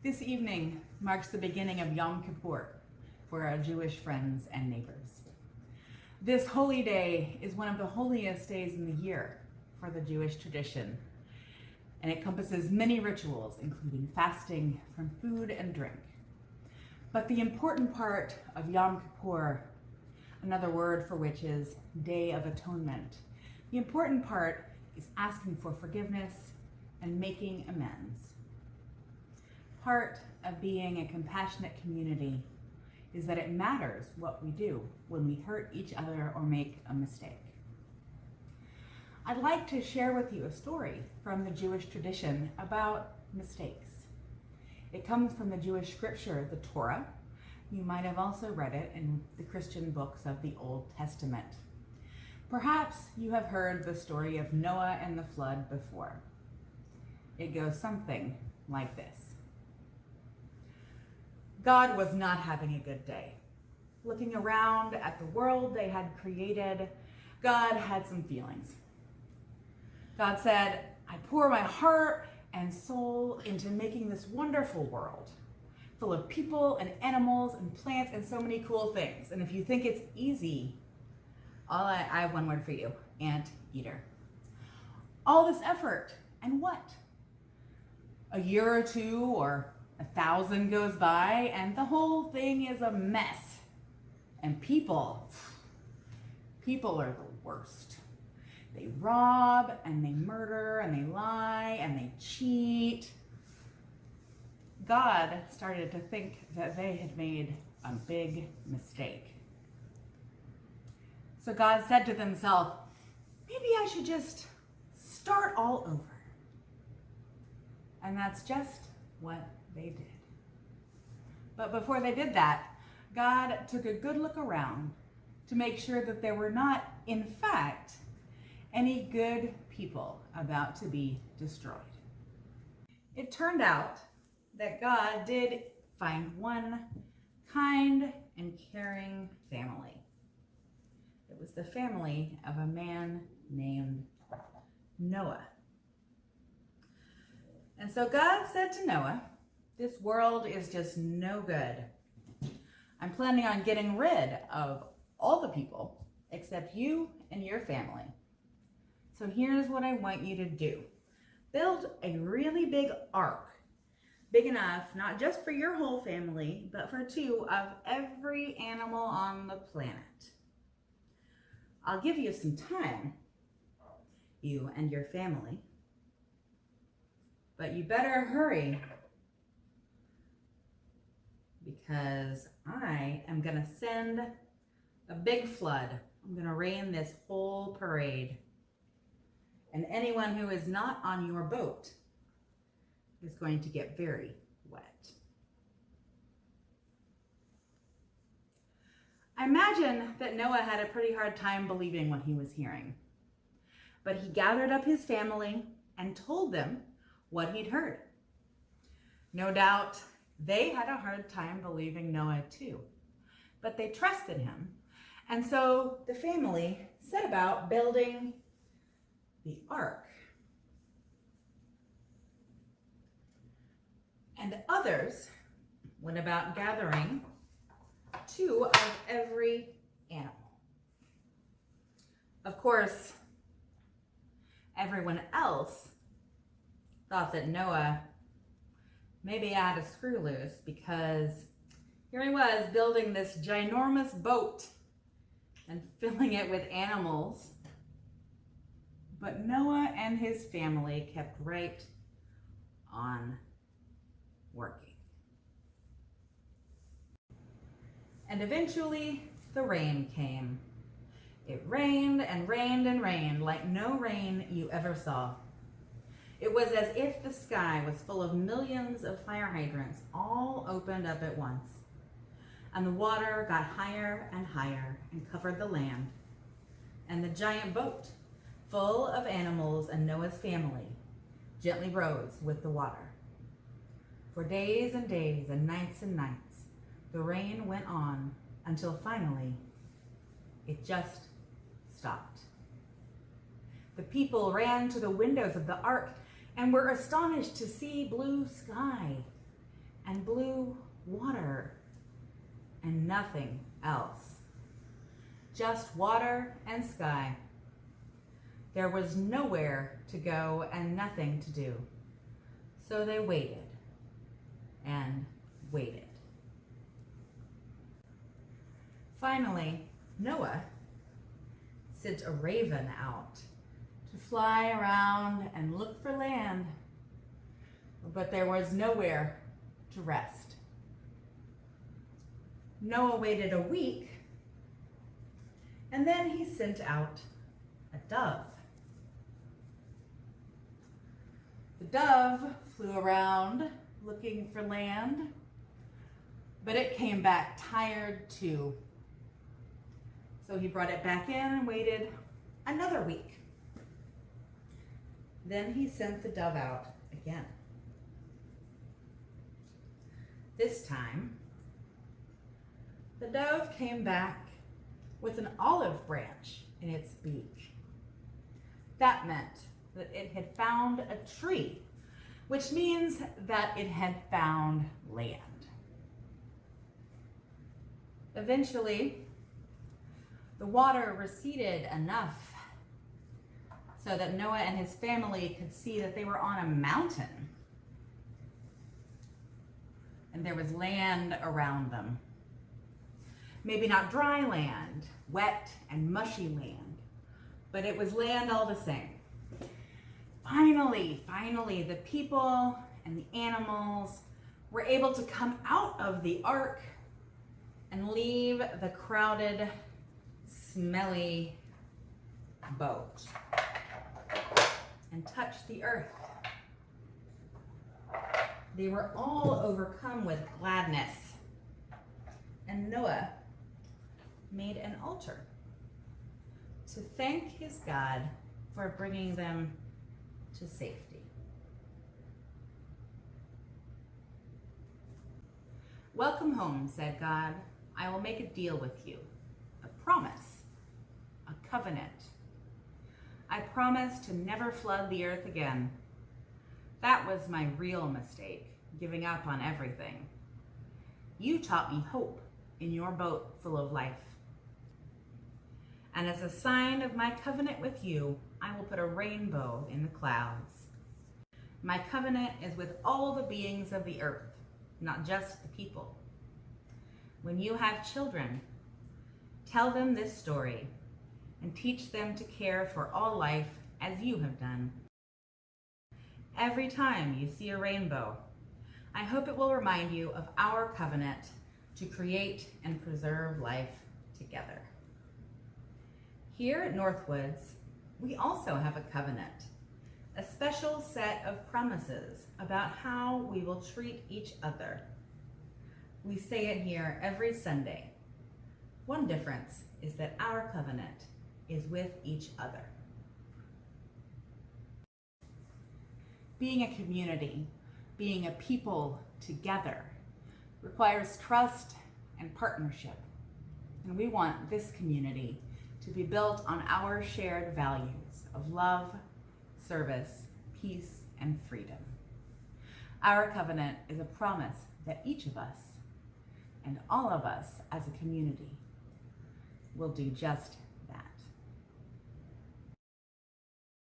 This evening marks the beginning of Yom Kippur for our Jewish friends and neighbors. This holy day is one of the holiest days in the year for the Jewish tradition, and it encompasses many rituals, including fasting from food and drink. But the important part of Yom Kippur, another word for which is Day of Atonement, the important part is asking for forgiveness and making amends. Part of being a compassionate community is that it matters what we do when we hurt each other or make a mistake. I'd like to share with you a story from the Jewish tradition about mistakes. It comes from the Jewish scripture, the Torah. You might have also read it in the Christian books of the Old Testament. Perhaps you have heard the story of Noah and the flood before. It goes something like this. God was not having a good day. Looking around at the world they had created, God had some feelings. God said, I pour my heart and soul into making this wonderful world, full of people and animals and plants and so many cool things. And if you think it's easy, I have one word for you, anteater. All this effort, and what? A year or two or 1,000 goes by and the whole thing is a mess. And people are the worst. They rob and they murder and they lie and they cheat. God started to think that they had made a big mistake. So God said to himself, maybe I should just start all over. And that's just what they did. But before they did that, God took a good look around to make sure that there were not, in fact, any good people about to be destroyed. It turned out that God did find one kind and caring family. It was the family of a man named Noah. And so God said to Noah, this world is just no good. I'm planning on getting rid of all the people except you and your family. So here's what I want you to do. Build a really big ark, big enough not just for your whole family, but for two of every animal on the planet. I'll give you some time, you and your family, but you better hurry because I am going to send a big flood. I'm going to rain this whole parade. And anyone who is not on your boat is going to get very wet. I imagine that Noah had a pretty hard time believing what he was hearing. But he gathered up his family and told them what he'd heard. No doubt they had a hard time believing Noah too, but they trusted him. And so the family set about building the ark. And others went about gathering two of every animal. Of course, everyone else thought that Noah maybe had a screw loose because here he was building this ginormous boat and filling it with animals. But Noah and his family kept right on working. And eventually the rain came. It rained and rained and rained like no rain you ever saw. It was as if the sky was full of millions of fire hydrants all opened up at once. And the water got higher and higher and covered the land. And the giant boat, full of animals and Noah's family, gently rose with the water. For days and days and nights, the rain went on until finally it just stopped. The people ran to the windows of the ark and were astonished to see blue sky and blue water and nothing else. Just water and sky. There was nowhere to go and nothing to do. So they waited and waited. Finally, Noah sent a raven out to fly around and look for land, but there was nowhere to rest. Noah waited a week, and then he sent out a dove. The dove flew around looking for land, but it came back tired too. So he brought it back in and waited another week. Then he sent the dove out again. This time, the dove came back with an olive branch in its beak. That meant that it had found a tree, which means that it had found land. Eventually, the water receded enough so that Noah and his family could see that they were on a mountain and there was land around them. Maybe not dry land, wet and mushy land, but it was land all the same. Finally, the people and the animals were able to come out of the ark and leave the crowded, smelly boat and touch the earth. They were all overcome with gladness, and Noah made an altar to thank his God for bringing them to safety. "Welcome home," said God. "I will make a deal with you, a promise, a covenant. I promise to never flood the earth again. That was my real mistake, giving up on everything. You taught me hope in your boat full of life. And as a sign of my covenant with you, I will put a rainbow in the clouds. My covenant is with all the beings of the earth, not just the people. When you have children, tell them this story and teach them to care for all life as you have done. Every time you see a rainbow, I hope it will remind you of our covenant to create and preserve life together." Here at Northwoods, we also have a covenant, a special set of promises about how we will treat each other. We say it here every Sunday. One difference is that our covenant is with each other. Being a community, being a people together, requires trust and partnership. And we want this community to be built on our shared values of love, service, peace, and freedom. Our covenant is a promise that each of us and all of us as a community will do just